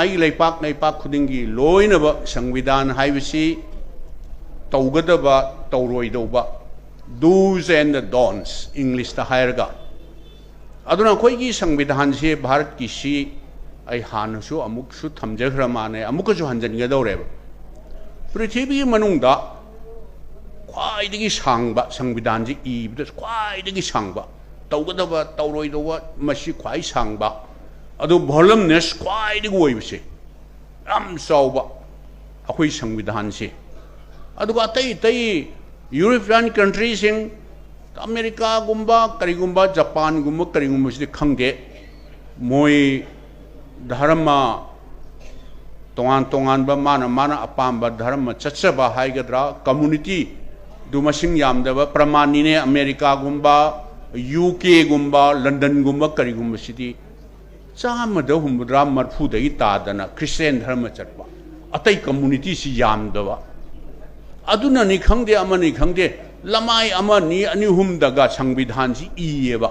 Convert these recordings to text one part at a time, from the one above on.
आई लेपाक खुदिंगी लोइनब संविधान हाइबसी तौगदबा तौरोइदौबा dos and dons English ता हायरगा अदुना कोई संविधान से भारत की सी आई हानसु अमुकसु थमजग्र माने अमुकसु हंजनगदौरेब पृथ्वी मनुंगदा ख्वाइदगी सांगबा संविधान जी इबद ख्वाइदगी सांगबा तौगदबा तौरोइदौबा मसी ख्वाइ सांगबा अदु वॉल्यूमनेस ख्वाइदगी ओइबसे याम चावबा अखोई संविधान से अदुगा तई तई यूरोपियन कंट्रीसिंग अमेरिका गुम्बा करिगुम्बा जापान गुम्बा करिगुम्बा से खंगे मोई धर्म तोान तोान माना अपाब धर्म चचब हाइगद्रा कम्युनिटी दुमसिंग यामदब प्रमाणी ने अमेरिका गुम्बा यूके गुम्बा लंदन गुम्बा करिगुम्बा सिटी चामद हुमद्रा मरफुदगी तादना क्रिश्चियन धर्म चटवा अतई कम्युनिटी से यामदब अदुना नि खंगदे अमनि खंगदे लमाई अमनि अनिहुमदगा संविधान से इयेबा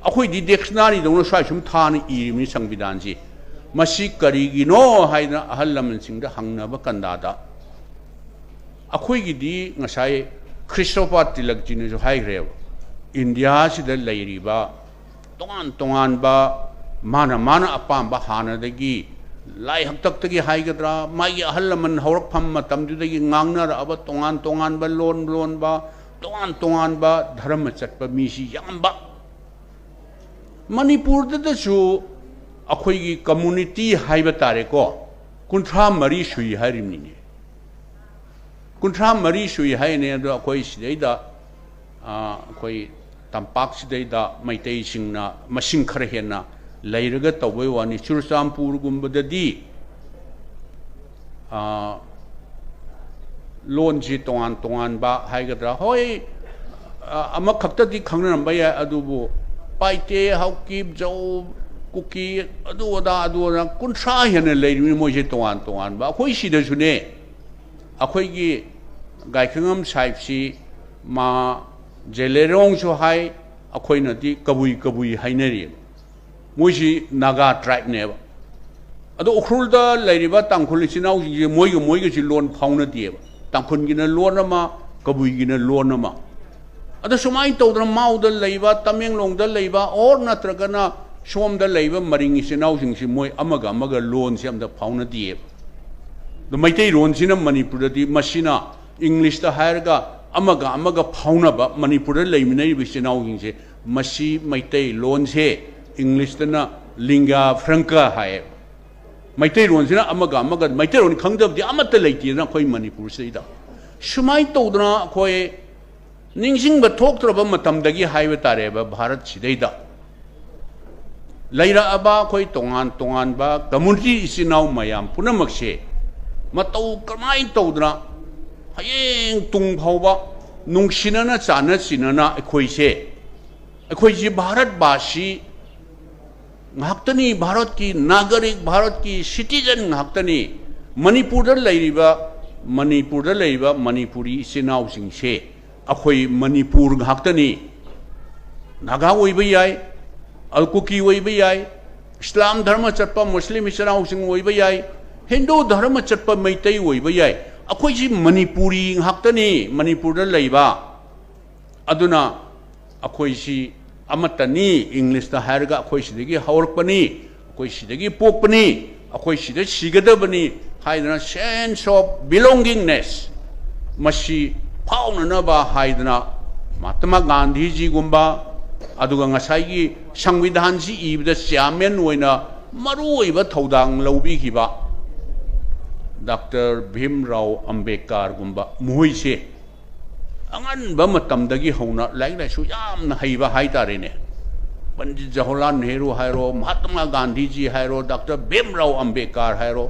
अखोई दि डिक्शनरी दौन स्वाइ सुम थान इरिमनि संविधान से मसी करिगिनो हाइना अहल लमनसिंग दा हंगनब कंदादा अखोई गिदि ngасai क्रिस्टोफर तिलक जी ने जो हाइग्रेव इंडिया सिदा लैरिबा तोंगान तोंगान बा माना अपाम्बा हानदगी लाई हक्तक्तगी हाइगद्रा मागी अहल लमन हौरकफम मतमदुदगी ngangnaraba तोंगान तोंगान बा लोन बा तोंगान बा धर्म चटपा मीसी यामबा मणिपुर दसु अखोई कम्युनिटी हाइबा तारेको कुंथ्रा मरी सुई हारिमनिने कुंथ्रा मरी सुई हाइने अदो अखोई सिदैदा अखोई तंपाक सिदैदा मैतै सिंगना मसिंग खर हेना लैरगा तौबै वानी चुरचांपुर गुम्बददी लोन जी तोान बा हाइगद्रा होय अमा खक्तदी खंगनरंबा या अदुबो पाइते हाउकीब जौ कुकी अदुदा कुंथ्रा हेन लैरिमि मोइसे तोान बा अखोई सिदसुने अखोईगी गायखंगम साइबसी मा जेलेरोंगसु हाय अखोइनदी कबुई हाइनरि मोइसी नागा ट्राइब नेबा अदो उखरुलदा लैरिबा तांखुल इचिनाउ जी मोइगे सि लोन फाउनदिएबा तांखुनगिना लोन अमा कबुईगिना लोन अमा अदो सुमाइ तौदना माउदा लैबा तमेंगलोंगदा लैबा और नत्रगना सोमदा लैबा मरिंग इचिनाउ सिंगसि मोइ अमगा लोन से अमदा फाउनदिएबा दो मैतै लोन सिना मणिपुरदि मसिना इंग्लिश ता हायरगा अमगा फाउनबा मणिपुर लैमिनै इचिनाउ सिंगसे मसि मैतै लोन से इंग्लिश तना लिंगा फ्रंका हाय मैतै लोन सिना अमगा मैतै लोन खंगदबदि अमत लैतिना खोइ मणिपुर सैदा सुमाइ तौदना खोइ निंगसिंगबा थोक्त्रबा मतमदगी हाइबा तारेबा भारत सिदैदा लैराबा खोइ तोंगान बा कम्युनिटी इचिनाउ मयाम पुनमक्से मतौ कमाइ तौदना हयेंग तुंग फाउबा नुंगसिनना चाना सिनना अखोइसे भारत बासी nghaktani भारत की नागरिक भारत की सिटीजन nghaktani मणिपुर लैरिबा मणिपुरी इचिनाउ सिंगसे अखोई मणिपुर nghaktani नागा ओइबा याय अलकुकी ओइबा याय इस्लाम धर्म चटपा मुस्लिम इचिनाउ सिंग ओइबा याय हिंदू धर्म चटपा मैतै ओइबा याय अखोइसि मणिपुरी nghaktani मणिपुर लैबा अदुना अखोइसि अमतनी इंग्लिश ता हायरगा अखोई सिदगी हौरकपनी अखोई सिदगी पोकपनी अखोई सिद सिगदबनी हाइदना सेंस ऑफ बिलोंगिंगनेस मसी फाउननबा हाइदना महात्मा गांधी जी गुम्बा अदुगा ngасaiगी संविधान जी इबदा चेयरमैन ओइना मरुओइबा थौदांग लौबिखिबा डॉक्टर भीमराव अंबेडकर गुम्बा मोइसे अंगनबा मतमदगी हौना like लाइसु यामना हैबा हाइतारेने Pandit Jawaharlal Nehru हायरो Mahatma Gandhi ji हायरो doctor Bhimrao Ambedkar हायरो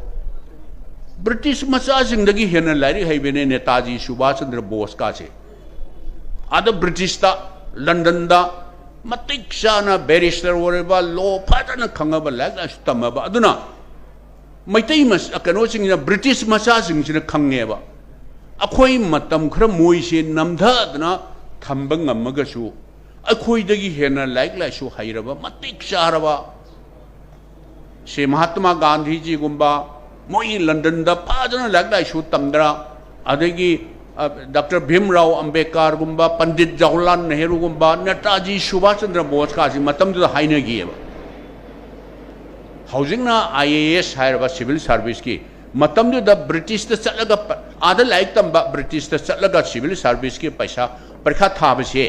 British मचासिंगदगी हेन लाइरि हैबेने नेताजी सुभाष चंद्र बोस कासे आद ब्रिटिश ता लंदन दा मतिक्साना बैरिस्टर ओरेबा लो फाजना खंगबा लाइक लाइसु तमबा अदुना मैतै मस कनोसिंगना ब्रिटिश मचासिंगसिना खंगेबा अखोई मतम खर मोइसे नमधदना थंब ngमगसु अखोइदगी हेना लाइक लाइसु हाइरबा मतिक चारबा से महात्मा गांधी जी गुम्बा मोई लंदन दा फाजन लगदा शु तमदरा अदगी डॉक्टर भीमराव अंबेडकर गुम्बा पंडित जवाहरलाल नेहरू गुम्बा नेताजी सुभाष चंद्र बोस का मतम दुदा हाइनगीब हौजिंगना IAS हायरबा सिविल सर्विस की मतम दुदा ब्रिटिश दा चलगा आदा लाइक तंबा ब्रिटिश दा चलगा सिविल सर्विस की पैसा परीक्षा थाबसे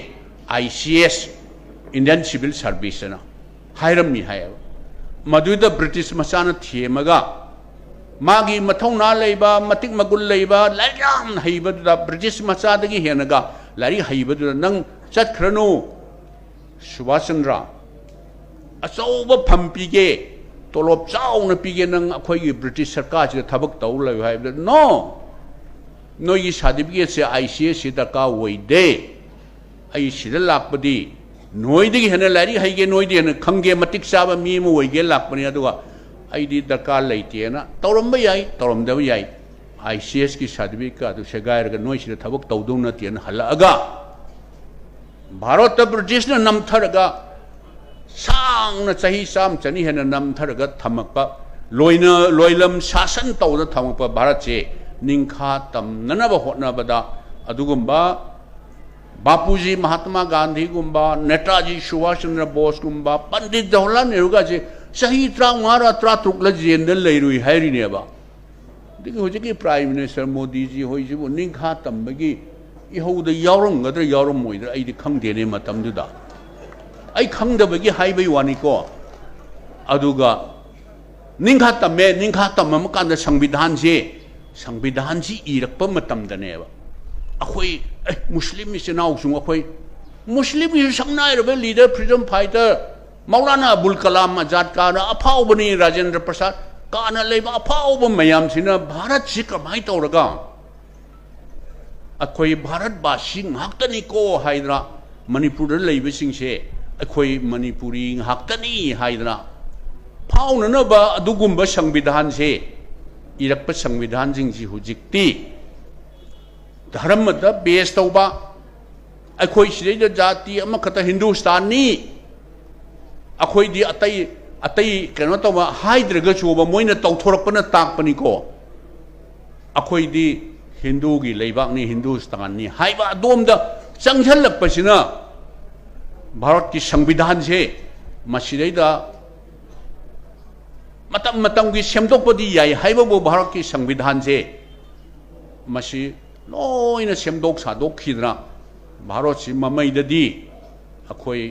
ICS इंडियन सिविल सर्विस ना हायरमनी हाय मधुदा ब्रिटिश मचाना थेमगा मागी मथौना लेबा मतिक मगुल लेबा लाइराम हैबदुदा ब्रिटिश मचादगी हेनगा लारी हैबदुदा नंग चतख्रनु सुभाष चंद्र अचौब फंपीगे तोलोब चाउन पीगे नंग अखोई ब्रिटिश सरकार से थबक तौ लय हायबद नो नोई सर्टिफिकेट से ICS से दरका वइदे आई सिदा लापदी नोइदगी हेन लारी हैगे नोइदे हेन खंगे मतिक चाबा मी मु वइगे लापनी अदुगा आईडी दरकार लेते ना तौरम याई तौरमदब याई ICS की सर्टिफिकेट सेगायर नोई से थबक तौदौ नतेन हलगा भारत ब्रिटिश नमथरगा सांग चाही चाम चनी हेन नमथरगा थमक लोयलम शासन तौद थमक भारत से निखा तमनब होटनबदा अदुगुम्बा बापूजी महात्मा गांधी गुम्बा नेताजी सुभाष चंद्र बोस गुम्बा पंडित जवाहरलाल नेहरू का सही 35 जेल लेरुई हैरीनेबा हूँ प्राइम मिनिस्टर मोदी जी होइजिबु निखा तंबगी इहौद यावरंगद्र यावरमोइद्र अइदि खंगदेने मतमदुदा अइ खंगदबगी हाइबै वानिको अदुगा निखा तमम कांद संविधान से इरक्प मतमदनेबा अखोई मुस्लिम इचनाउसुं अखोई मुस्लिम संगनाइरबे leader freedom fighter Maulana Abul Kalam Azad काना अफाउबनी राजेंद्र प्रसाद काना लेबा अफाउब मयाम सिना भारत से कमाई तौरगा अखोई भारत बासी ngakतनी को हाइद्रा मणिपुर लेबसिंग से अखोई मणिपुरी ngakतनी हाइद्रा फाउननबा अदुगुम्बा संविधान से इरक्प संविधान जिंगजी हुजिक्ति धर्म द बेस तौबा अखोई सिदे जाति अमखत हिंदुस्तानी अखोई अतई कनो तब हाइद्रगचुब मोइन तौथोरपन ताकपनिको अखोई हिंदू की लेबाकनी हिंदुस्तानी हाइबा अदोमद चंगझलपसिना भारत की संविधान से मसिदैदा मतम मतम की सेमदोपदी याई हाइबो भारत की संविधान से मसि लोइना सेमदोक सादोखिद्रा भारत से ममैददी अखोई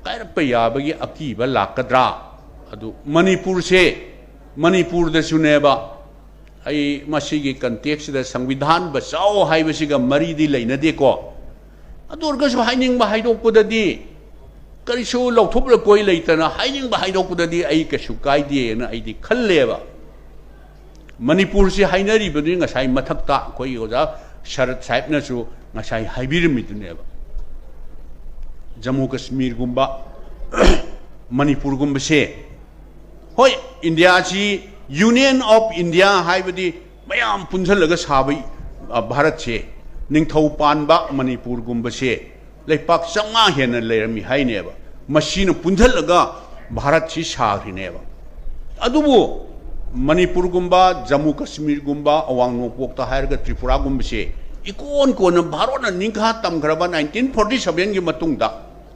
कायरप याबगी अकीब लाकद्रा अदु मणिपुर दसुनेबा आई मसीगी कंटेक्स द संविधान बचाओ हाइबसिगा मरीदी लेनदेको अदुरगसु हाइनिंगबा हाइदोकपुददी करिसु लौथोपल कोई लेतना हाइनिंगबा हाइदोकपुददी आई कसु कायदेना आइदी खल्लेबा मणिपुर से हाइनरिबदि ngасai मथक्ता कोई ओजा शरद साहिबनसु ngасai हाइबिरमिदुनेबा जम्मू कश्मीर गुम्बा मणिपुर गुम्बा से होय इंडिया ची यूनियन ऑफ इंडिया हाइबदी मयाम पुंझलग साबै भारत से निंगथौ पानबा मणिपुर गुम्बा से लेपाक चंगा हेन लेरमी हाइनेबा मसीन पुंझलग भारत से साग्रिनेबा अदुबो मणिपुर गुम्बा जम्मू कश्मीर गुम्बा अवांग नोपोक्ता हायरगा त्रिपुरा गुम्बा से इकोन कोन भारत निखा तमग्रबा 1947 की मतुंगदा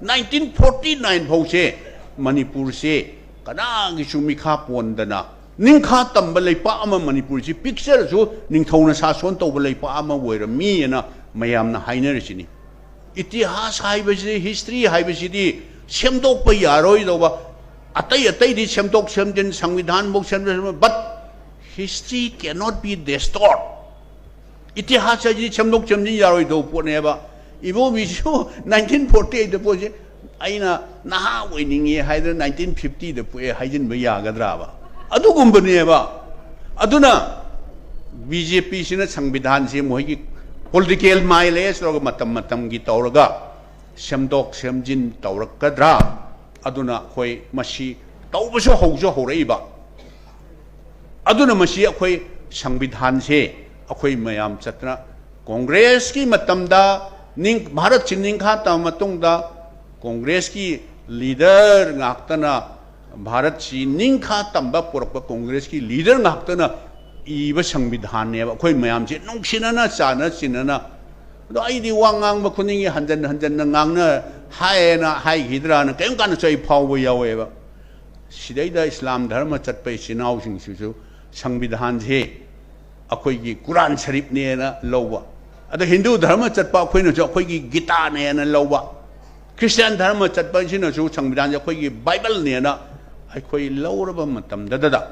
1949 फौ से मणिपुर से कनागिसु मिखा पोंदना निखा तंब लेपा अमा मणिपुर से पिक्चर जो निंगथौना सासोन तौब लेपा अमा ओइरमीना मयामना हाइनरसिनी इतिहास हाइबसि हिस्ट्री हाइबसिदी सेमदोक प यारोय दौबा अतई अतई दी सेमदोक सेमजिन संविधान बो सेमदोक but history can not be distort इतिहास है सेमदोक सेमजिन यारोय दौ पोनेबा इबो बिसु 1948 पोजे आइना नहा ओइनिंगे हाइदर 1950 द पोए हाइजिन ब यागद्राबा अदुगुम्बनेबा अदुना बीजेपी सिना संविधान से मोहिगी पॉलिटिकल माइलेज रोग मतम मतम की तौरगा सेमदोक सेमजिन तौरकद्रा अदुना खोई मसी तौबसो हौजो हौरइबा अदुना मसी अखोई संविधान से अखोई मयाम चतना कांग्रेस की मतमदा भारत से निखा तमतुंगदा कांग्रेस की लीडर ngakतना भारत की निखा तंब पुरप कांग्रेस की लीडर ngakna इब संविधान ने अखोई मैम से नुसिना चाना चिना अदी वांग खुनी हंजन हंजन ngang हायना हाईद्रान कई कान चई फाव यावेब सिदैद इस्लाम धर्म चटपै सिनाउसिंगसु संविधान से अखोई कुरान शरीफ ने लौब अद हिंदू धर्म चटप अखोइनसु अखोई गीता ने लौब क्रिश्चियन धर्म चटपसिनसु संविधान अखोई बाइबल ने अखोई लौरब मतमददा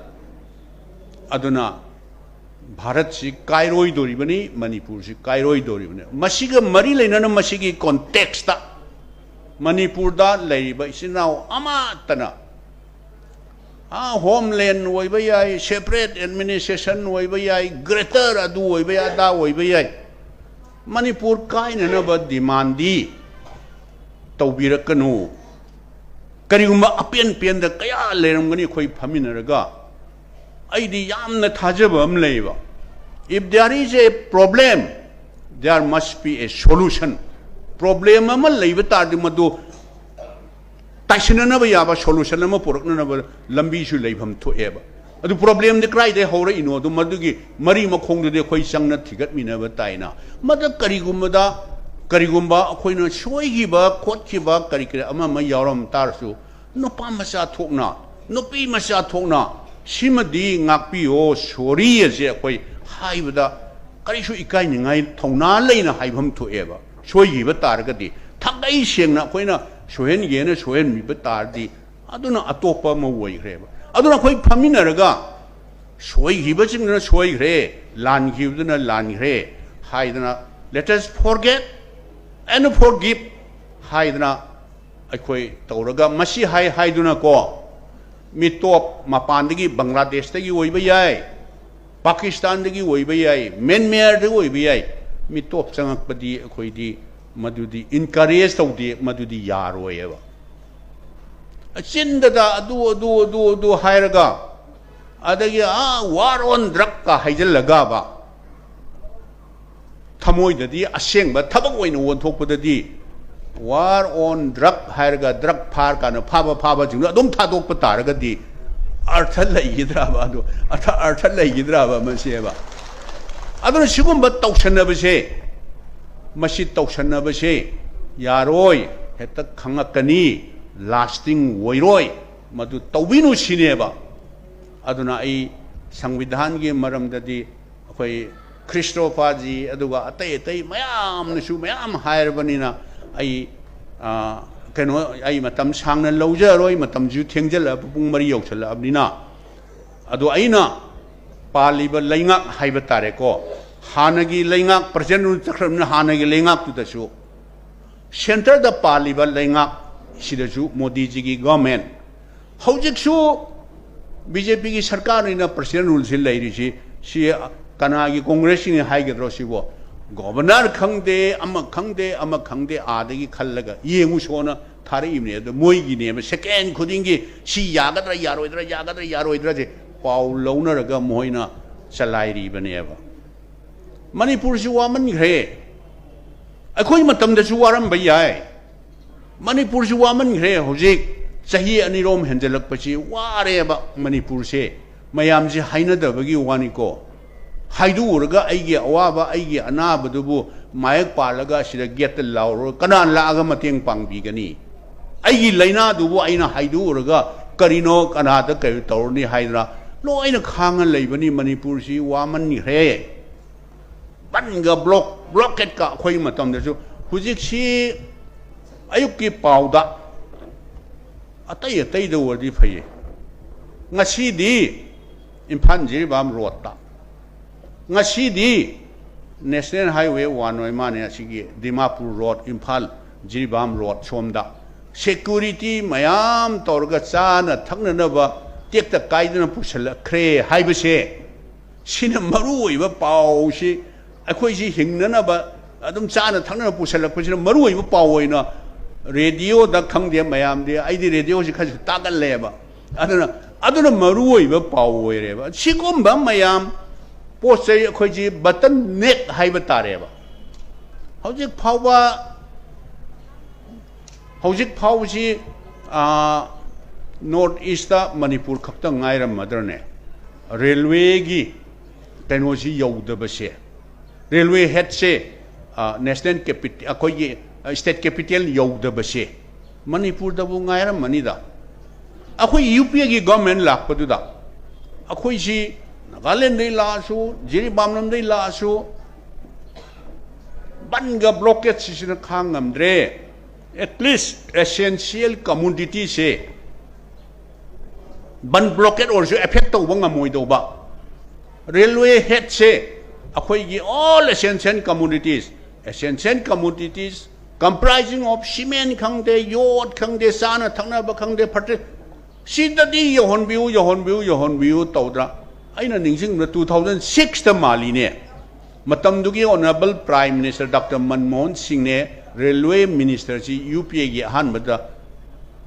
अदुना भारत से कायरोइदोरिबनी मणिपुर से कायरोइदोरिबनी मसिगा मरी लेना मसिगी कॉन्टेक्स्ट मणिपुर दा लेरिबा इसिनाउ अमातना होमलैंड होइबा याय सेपरेट एडमिनिस्ट्रेशन होइबा याय ग्रेटर अदु होइबा यादा होइबा याय मणिपुर कायननब डिमांडी तौबिरकनु करिगुम्बा अपेन पेन द कया लेरमगनी खोई फमिनरगा आईदी यामना थाजब अम लेबा if there is a problem there must be a solution problem ama leiba tardi madu taisina ba yaba solution ama purakna ba lambi su leibam thoeba adu problem de cry de hore ino du madu gi mari makhong de khoi changna thigat mina ba taina mada karigumba khoina soi gi ba khot gi ba kari kare ama ma yaram tarsu no pa masa thokna no pi masa thokna simadi ngakpi o sori je khoi हाइबदा करिसु इकाई निंगाई थौना लेना हाइबम थोएबा सोयिबा तारगदि थगै सेंगना खोइना सोहेन येना सोहेन मिबा तारदि अदुना अतोपा म वइग्रेबा अदुना खोइ फमिनरगा सोयिबा चिंगना सोयग्रे लानगिबदना लानग्रे हाइदना let us forget and forgive हाइदना अखोइ तौरगा मसी हाइदुना को मिटोप मपानदगी बांग्लादेशदगी ओइबा याय पाकिस्तान दगी ओइबा याय म्यांमार दगी ओइबा याय मिटोप चंगकपदी अखोइदी मदुदी इनकरेज तौदे मदुदी यारोयेबा चिंददा अदु हायरगा अदगी वार ऑन ड्रग का हाइजलगा बा थमोइददी असेंबा थबक ओइना वोनथोकपददी वार ऑन ड्रग हायरगा ड्रग फार काना फाबा जिंग अदुम थादोकप तारगदी अर्थ लेगिद्राबा अदु अर्थ लेगिद्राबा मसेबा अदुन सिगुम्बा तौसन्नबसे मसि तौसन्नबसे यारोय हेता खंगकनी लास्टिंग वोइरोय मदु तौबिनु सिनेबा अदुना आई संविधान के मरमददी अखोई क्रिस्टोफाजी अदुगा अतै मयामनसु मयाम हायरबनिना आई कनो आई मतम सांगना लौजरोय मतम जु थेंगजल पुंग मरी यौसल अबनिना अदो आइना पालिबा लैंगाक हाइबा तारे को हानगी लैंगाक प्रेसिडेंट नु चख्रमना हानगी लैंगाक तुदसु सेंटर द पालिबा लैंगाक सिदसु मोदी जी की गवर्नमेंट हौजिकसु बीजेपी की सरकार ने प्रेसिडेंट रूल से लैरिसि सि कनागी कांग्रेस ने हाइगद्रो सिबो गवर्नर खंगदे आदगी खल्लगा येंगु सोना थारे इमने द मोइगी ने सेकेंड खुदिंगी सि यागद्रा यारोइद्रा जे पाउ लौनरगा मोइना चलाइरी बनेबा मणिपुर सु वामन ग्रे अखोइ मतम दसु वारम बयाय मणिपुर सु वामन ग्रे होजिक सही अनिरोम हेंजलक पछि वारेबा मणिपुर से मयाम जे हाइनदबगी वानिको हाइदुरगा आइगे अवाबा आइगे अनाबदुबु मायक पालगा सिदा गेट लाउरो कनान लागा मतेंग पांगबिगनी आइगी लैना दुबु आइना हाइदुरगा करिनो कनादा कै तौरनी हाइद्रा लोइना खांग लैबनी मणिपुर सि वामन रे बनगा ब्लॉकेट का खोइ मतम दसु हुजिक सि अयुक की पाउदा अतै दो वरदी फये ngasi इम्फाल जिरिबाम रोडता ngasi नेशनल हाईवे 1 माने असिगी दिमापुर रोड इम्फाल जिरिबाम रोड सोमदा सिक्योरिटी मयाम तौरगा चाना थक्ननबा टेक्ता काइदना पुसलख्रे हाइबसे सिना मरुइबा पाउसी अखोइसि हिंगननबा अदुम चाना थक्नना पुसलखपसिना मरुइबा पाउइना रेडियो दा खंगदे मयाम दे आइदि रेडियो सि खस तागल्लेबा अदुना मरुइबा पाउइरेबा सिगुम्बा मयाम पोसे अखोइसि बटन नेट हाइबा तारेबा हौजिक फाउबा हौजिक फाउबसि नॉर्थ ईस्ट मणिपुर खक्त गायरमद्रने रेलवे की कनोसी यौदबसे रेलवे हेड से नेशनल कैपिटल अखोई स्टेट कैपिटल यौदबसे मणिपुर दबु गायरमनिदा अखोई यूपी की गवर्नमेंट लापदुदा अखोई सी नागालैंड दे लासु जिरीबाम दे लासु बनगा ब्लॉकेज सिन खांगमद्रे एटलीस्ट एसेंशियल कम्युनिटी से बन ब्लॉकेट और एफेक्ट तब गमोदबा रेलवे हेड से अखोई all essential communities comprising of cement खंगदे योट खंगदे साना थंगनाब खंगदे फटे सिददी यहोनबियु तौद्रा अइना निंगसिंग 2006 मालीने मतमदुगी honourable prime minister doctor Manmohan Singh ने रेलवे मिनिस्टर जी यूपीए की अहानबदा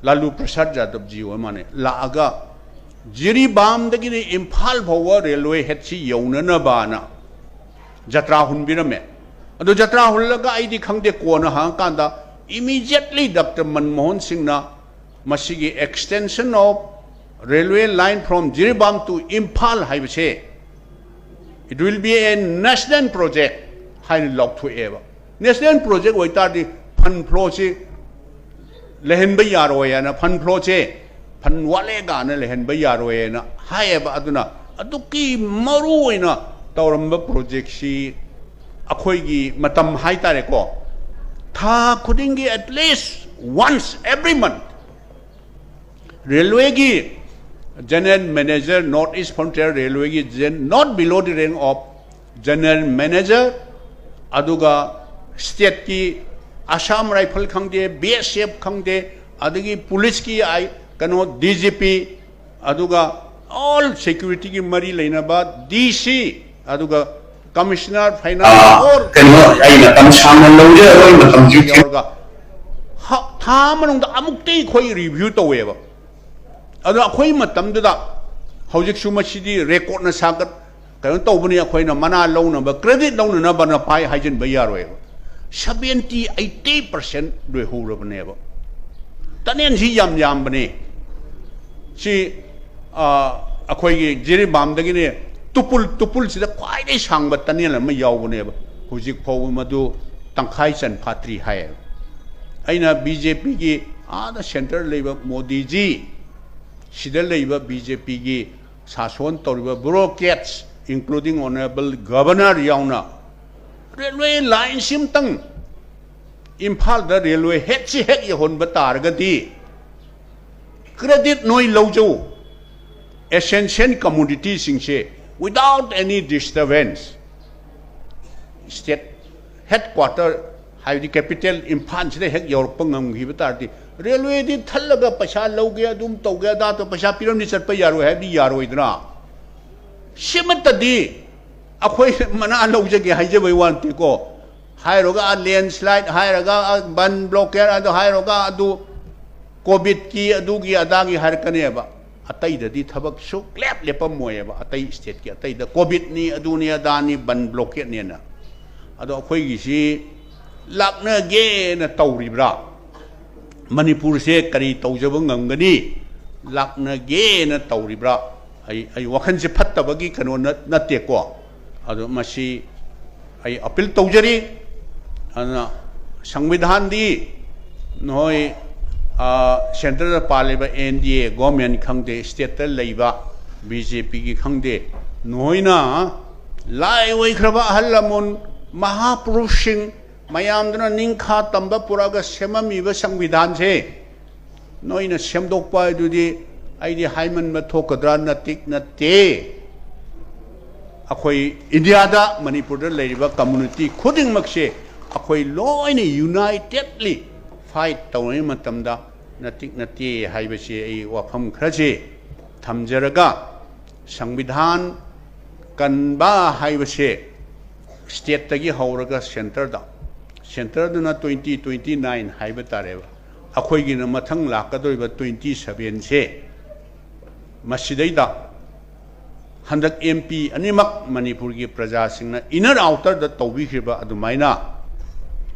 लालू प्रसाद यादव जी माने लागा जिरीबाम इम्फाल फाव रेलवे हेड से यौननबाना जत्रा हुनबिरमे अदो जत्रा हुल्लगा आइदी खंगदे कोना हांकांदा इमीडिएटली डॉक्टर मनमोहन सिंह ना मसीगी extension of railway line from Jiribam to Imphal हाइबसे it will be a national project हाइन लौथुएबा नेशनल प्रोजेक्ट होइतारदी फंड फ्लो से लेहनबा यारोयना फंड फ्लो से फंड वालेगा न लेहनबा यारोयना हायबा अदुना अदुकी मरुइना तौरंबा प्रोजेक्ट सी अखोईगी मतम हाइतारे को था खुदिंगी at least once every month railway की general manager north east frontier railway की not below the rank of general manager अदुगा स्टेट की आसाम राइफल खंगदे बीएसएफ खंगदे अदगी पुलिस की आई कनो डीजीपी अदुगा ऑल सिक्योरिटी की मरी लेनबा डीसी अदुगा कमिश्नर फाइनेंस और था मनुंग अमुक्ते खोई रिव्यू तौवेबा अदो अखोई मतमदुदा हौजिकसु मसिदी रेकॉर्ड न सागत कनो तौबनी अखोइना मना लौनबा क्रेडिट लौननबा न पाइ हाइजनबा यारोयबा 70-80% दोय होरबनेबा तनेन सी याम बने सी अखोई जिरीबामदगिने तुपुल सिदा क्वाइदे सांगबा तनेन अमा यावबनेबा हौजिक फाव मदु तंखाई चन फात्री हाय अइना बीजेपी की आदा सेंटर लेबा मोदी जी सिदा लेबा बीजेपी की शासन तौरिबा ब्यूरोक्रेट्स इंक्लूडिंग ऑनरेबल गवर्नर यावना रेलवे लाइन सिमतंग इम्फाल द रेलवे हेड से हेड यहोनबा तारगदी क्रेडिट नोई लौजौ एसेंशियल कम्युनिटी सिंसे without any disturbance state headquarter हाइदी कैपिटल इम्फाल से हेड यौरप ngam तारदी रेलवे दी थल्लगा पैसा लौगे अदुम तौगे दा तो पैसा पिरमनि चटप यारो है दी यारोइदना सिमतदी अखोई मना लौजगे हाइजबई वानते को हायरोगा लैंडस्लाइड हायरगा बन ब्लॉकेर अदो हायरोगा अदु कोविड की अदुगी अदागी हारकनेबा अतैददी थबक सु क्लैप लेपम मोयबा अतै स्टेट की अतैद कोविड नि अदुनि अदानी बन ब्लॉकेट नेना अदो अखोई गिसी लाकनगे न तौरिब्रा मणिपुर से करी तौजब ngangani लाकनगे न तौरिब्रा आई वखन से फत्तबगी कनो नते को अदो मसी आई अपील तौजरी अना संविधान दी नोय सेंट्रल पालेबा एनडीए गवर्नमेंट खंगदे स्टेट लेबा बीजेपी की खंगदे नोयना लाई ओइखरबा हल्लमुन महापुरुष सिंह मयामदना निंखा तंबा पुरागा सेममीबा संविधान से नोयना सेमदोकपा दुदी आइदी हाइमन मथोकद्रा नतिक नते अखोई इंडिया दा मणिपुर लेरिबा कम्युनिटी खुदिंगमक से अखोई लोइने यूनाइटेडली फाइट तौने मतमदा नतिक नते हाइबसे आई वाफम खरसे थमजरगा संविधान कनबा हाइबसे स्टेट तगी हौरगा सेंटर दुना 2029 हाइब तारेबा अखोई मथंग लाकदोइबा 27 से मसिदैदा हंदक एमपी अनिमक मणिपुर की प्रजा सिंह इनर आउटर द तौबिखिबा अदुमाइना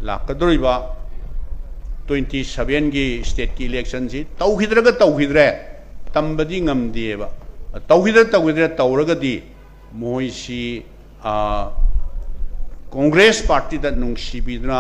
लाकदोइबा 27 की स्टेट की इलेक्शन से तौखिद्रगा तौखिद्रे तंबदी ngамदेबा तौगिदर तौरगदी मोइसी कांग्रेस पार्टी दा नुंगसिबिदना